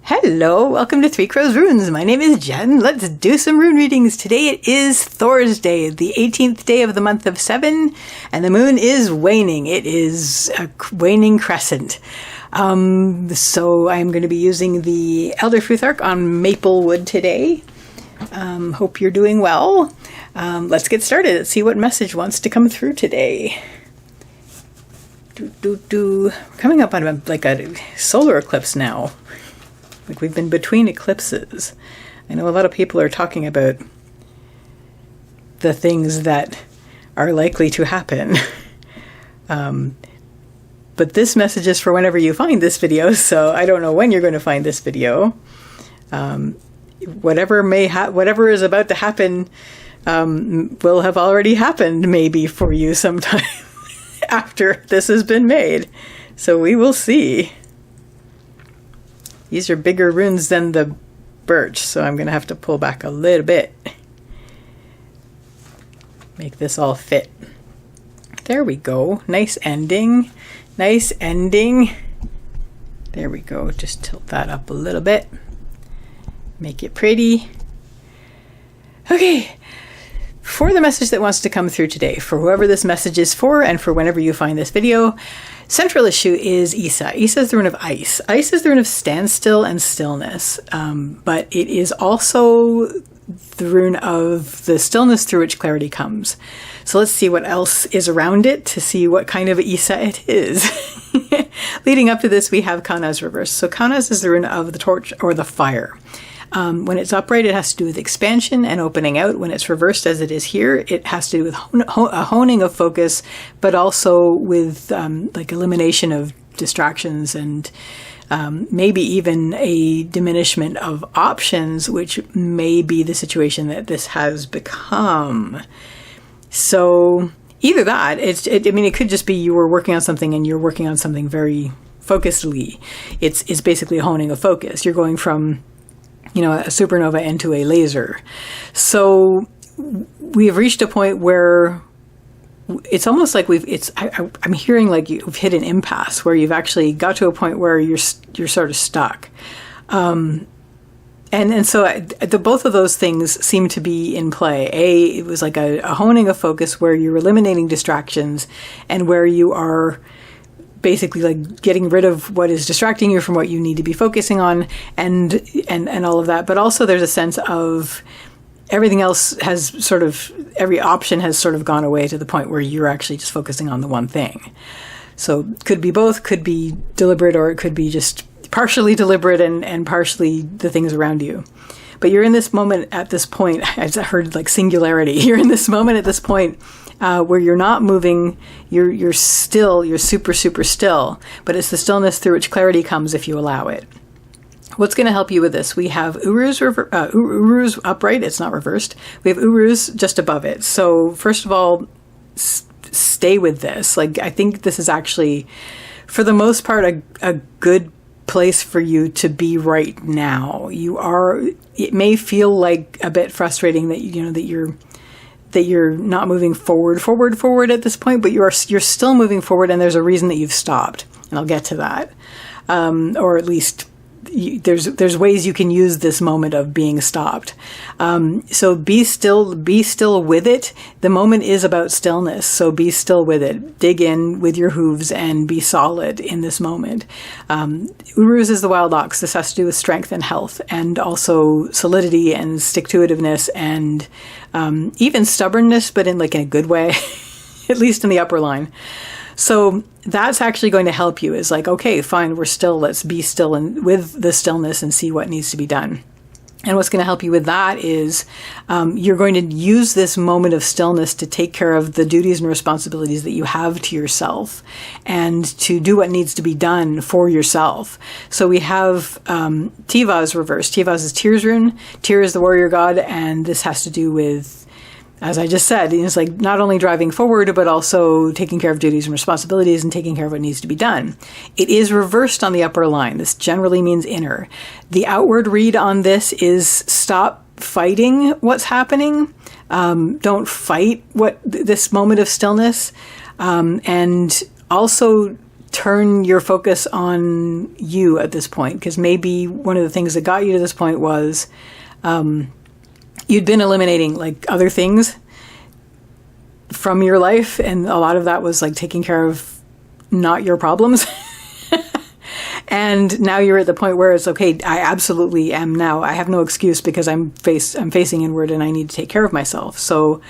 Hello, welcome to Three Crows Runes. My name is Jen. Let's do some rune readings. Today it is Thursday, the 18th day of the month of 7, and the moon is waning. It is a waning crescent. So I'm going to be using the Elder Truth Arc on maple wood today. Hope you're doing well. Let's get started. Let's see what message wants to come through today. We're coming up on a solar eclipse now. Like we've been between eclipses. I know a lot of people are talking about the things that are likely to happen. But this message is for whenever you find this video, so I don't know when you're going to find this video. Whatever is about to happen will have already happened maybe for you sometime after this has been made. So we will see. These are bigger runes than the birch, so I'm going to have to pull back a little bit. Make this all fit. There we go. Nice ending. Nice ending. There we go. Just tilt that up a little bit. Make it pretty. Okay. For the message that wants to come through today, for whoever this message is for, and for whenever you find this video, central issue is Isa. Isa is the rune of ice. Ice is the rune of standstill and stillness, but it is also the rune of the stillness through which clarity comes. So let's see what else is around it to see what kind of Isa it is. Leading up to this, we have Kaunas reversed. So Kaunas is the rune of the torch or the fire. When it's upright, it has to do with expansion and opening out. When it's reversed, as it is here, it has to do with a honing of focus, but also with elimination of distractions and maybe even a diminishment of options, which may be the situation that this has become. So either that, it could just be you were working on something and you're working on something very focusedly. It's basically a honing of focus. You're going from a supernova into a laser. So we have reached a point where it's almost like I'm hearing like you've hit an impasse where you've actually got to a point where you're sort of stuck. And so both of those things seem to be in play. It was like a honing of focus where you're eliminating distractions and where you are basically like getting rid of what is distracting you from what you need to be focusing on and all of that. But also there's a sense of everything else every option has sort of gone away to the point where you're actually just focusing on the one thing. So could be both, could be deliberate, or it could be just partially deliberate and partially the things around you. But you're in this moment at this point, I heard like singularity. You're in this moment at this point where you're not moving, you're still, you're super, super still, but it's the stillness through which clarity comes if you allow it. What's going to help you with this? We have Uruz upright, it's not reversed. We have Uruz just above it. So first of all, stay with this. Like, I think this is actually, for the most part, a good place for you to be right now. It may feel like a bit frustrating that you're not moving forward at this point, but you're still moving forward, and there's a reason that you've stopped, and I'll get to that. Or at least there's ways you can use this moment of being stopped. So be still with it. The moment is about stillness, so be still with it. Dig in with your hooves and be solid in this moment. Uruz is the wild ox. This has to do with strength and health, and also solidity and stick-to-itiveness, and even stubbornness, but in a good way, at least in the upper line. So that's actually going to help you, is like, okay, fine, we're still, let's be still and with the stillness and see what needs to be done. And what's going to help you with that is you're going to use this moment of stillness to take care of the duties and responsibilities that you have to yourself and to do what needs to be done for yourself. So we have Tivaz reversed. Tivaz is Tyr's rune. Tyr is the warrior god, and this has to do with, as I just said, it's like not only driving forward, but also taking care of duties and responsibilities and taking care of what needs to be done. It is reversed on the upper line. This generally means inner. The outward read on this is stop fighting what's happening. Don't fight this moment of stillness. And also turn your focus on you at this point, because maybe one of the things that got you to this point was you'd been eliminating like other things from your life, and a lot of that was like taking care of not your problems. And now you're at the point where it's okay, I absolutely am now. I have no excuse because I'm facing inward and I need to take care of myself. So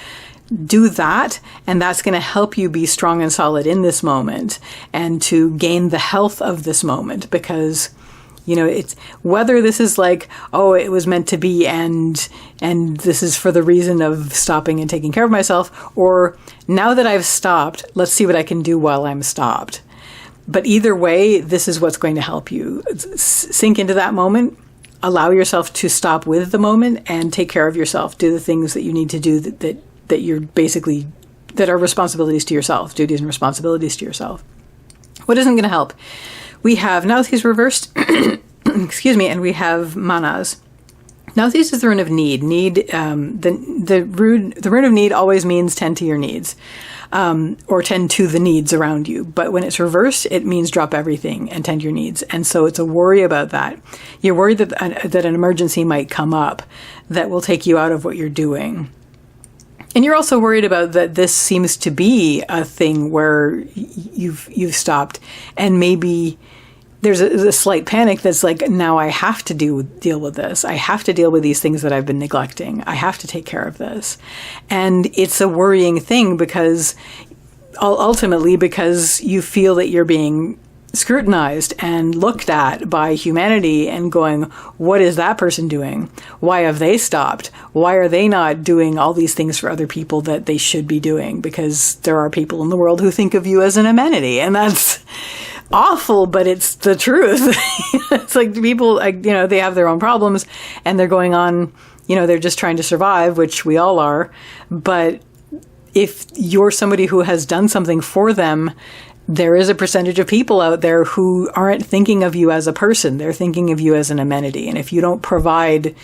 do that, and that's going to help you be strong and solid in this moment and to gain the health of this moment, because it's whether this is like, oh, it was meant to be and this is for the reason of stopping and taking care of myself, or now that I've stopped, let's see what I can do while I'm stopped. But either way, this is what's going to help you. Sink into that moment, allow yourself to stop with the moment and take care of yourself. Do the things that you need to do that you're basically, that are responsibilities to yourself, duties and responsibilities to yourself. What isn't going to help? We have Nauthi's reversed, excuse me, and we have Manas. Nauthi's is the rune of need. The rune of need always means tend to your needs, or tend to the needs around you. But when it's reversed, it means drop everything and tend your needs. And so it's a worry about that. You're worried that an emergency might come up that will take you out of what you're doing. And you're also worried about that this seems to be a thing where you've stopped, and maybe there's a slight panic that's like, now I have to deal with this. I have to deal with these things that I've been neglecting. I have to take care of this. And it's a worrying thing because ultimately because you feel that you're being scrutinized and looked at by humanity and going, what is that person doing? Why have they stopped? Why are they not doing all these things for other people that they should be doing? Because there are people in the world who think of you as an amenity, and that's awful, but it's the truth. It's like people, they have their own problems and they're going on, they're just trying to survive, which we all are. But if you're somebody who has done something for them, there is a percentage of people out there who aren't thinking of you as a person. They're thinking of you as an amenity. And if you don't provide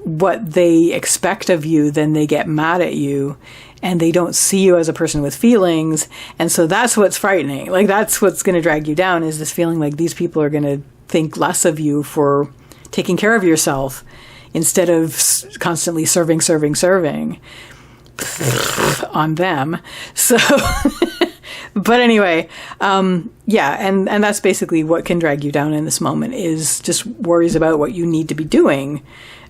what they expect of you, then they get mad at you and they don't see you as a person with feelings. And so that's what's frightening. Like, that's what's going to drag you down, is this feeling like these people are going to think less of you for taking care of yourself instead of constantly serving on them. So... But anyway, and that's basically what can drag you down in this moment, is just worries about what you need to be doing,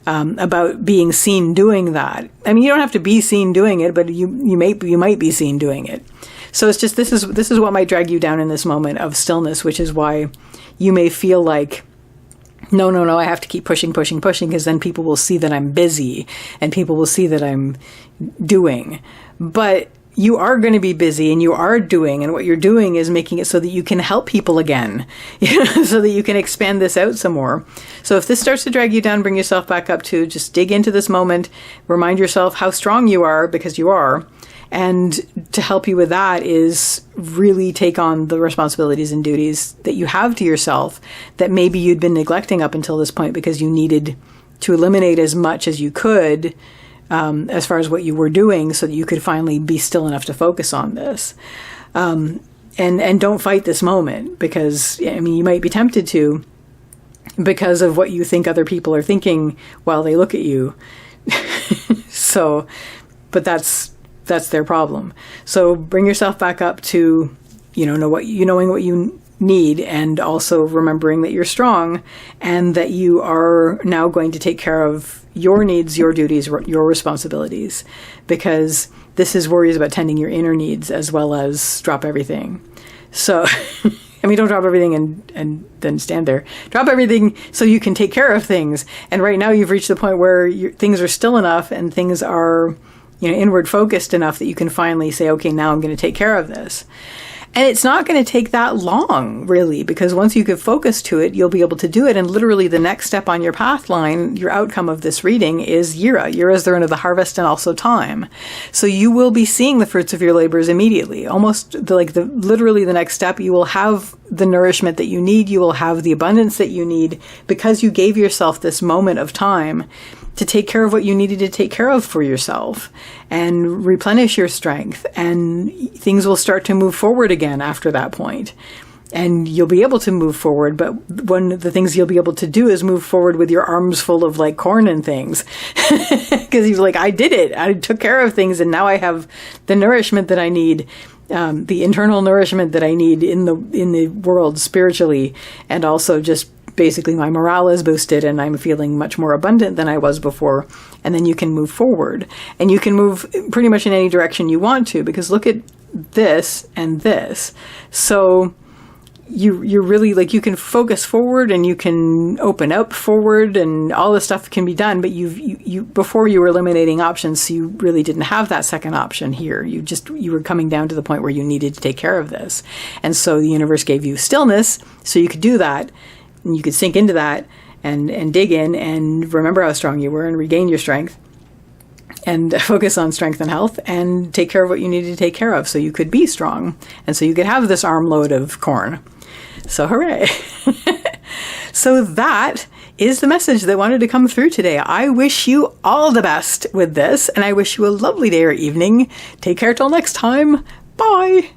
about being seen doing that. I mean, you don't have to be seen doing it, but you might be seen doing it. So it's just, this is what might drag you down in this moment of stillness, which is why you may feel like, no, I have to keep pushing, because then people will see that I'm busy and people will see that I'm doing. But you are going to be busy and you are doing, and what you're doing is making it so that you can help people again, so that you can expand this out some more. So if this starts to drag you down, bring yourself back up to just dig into this moment, remind yourself how strong you are, because you are. And to help you with that is really take on the responsibilities and duties that you have to yourself that maybe you'd been neglecting up until this point because you needed to eliminate as much as you could, as far as what you were doing, so that you could finally be still enough to focus on this. And don't fight this moment, because, you might be tempted to, because of what you think other people are thinking while they look at you. So, but that's their problem. So bring yourself back up to, knowing what you need, and also remembering that you're strong and that you are now going to take care of your needs, your duties, your responsibilities, because this is worries about tending your inner needs as well as drop everything. So, don't drop everything and then stand there. Drop everything so you can take care of things. And right now you've reached the point where things are still enough and things are, inward focused enough that you can finally say, okay, now I'm going to take care of this. And it's not going to take that long, really, because once you get focused to it, you'll be able to do it. And literally the next step on your path line, your outcome of this reading, is Yira. Yira is the rune of the harvest and also time. So you will be seeing the fruits of your labors immediately. Almost literally the next step, you will have the nourishment that you need. You will have the abundance that you need because you gave yourself this moment of time to take care of what you needed to take care of for yourself and replenish your strength, and things will start to move forward again after that point. and you'll be able to move forward. But one of the things you'll be able to do is move forward with your arms full of like corn and things. Because he's like, I did it. I took care of things, and now I have the nourishment that I need, the internal nourishment that I need in the world spiritually, and also just basically my morale is boosted and I'm feeling much more abundant than I was before. And then you can move forward, and you can move pretty much in any direction you want to, because look at this and this. So you're really like, you can focus forward and you can open up forward, and all this stuff can be done. But you before you were eliminating options, so you really didn't have that second option here. You were coming down to the point where you needed to take care of this. And so the universe gave you stillness so you could do that, and you could sink into that and dig in and remember how strong you were and regain your strength, and focus on strength and health and take care of what you needed to take care of so you could be strong. And so you could have this armload of corn. So hooray. So that is the message that wanted to come through today. I wish you all the best with this, and I wish you a lovely day or evening. Take care till next time. Bye.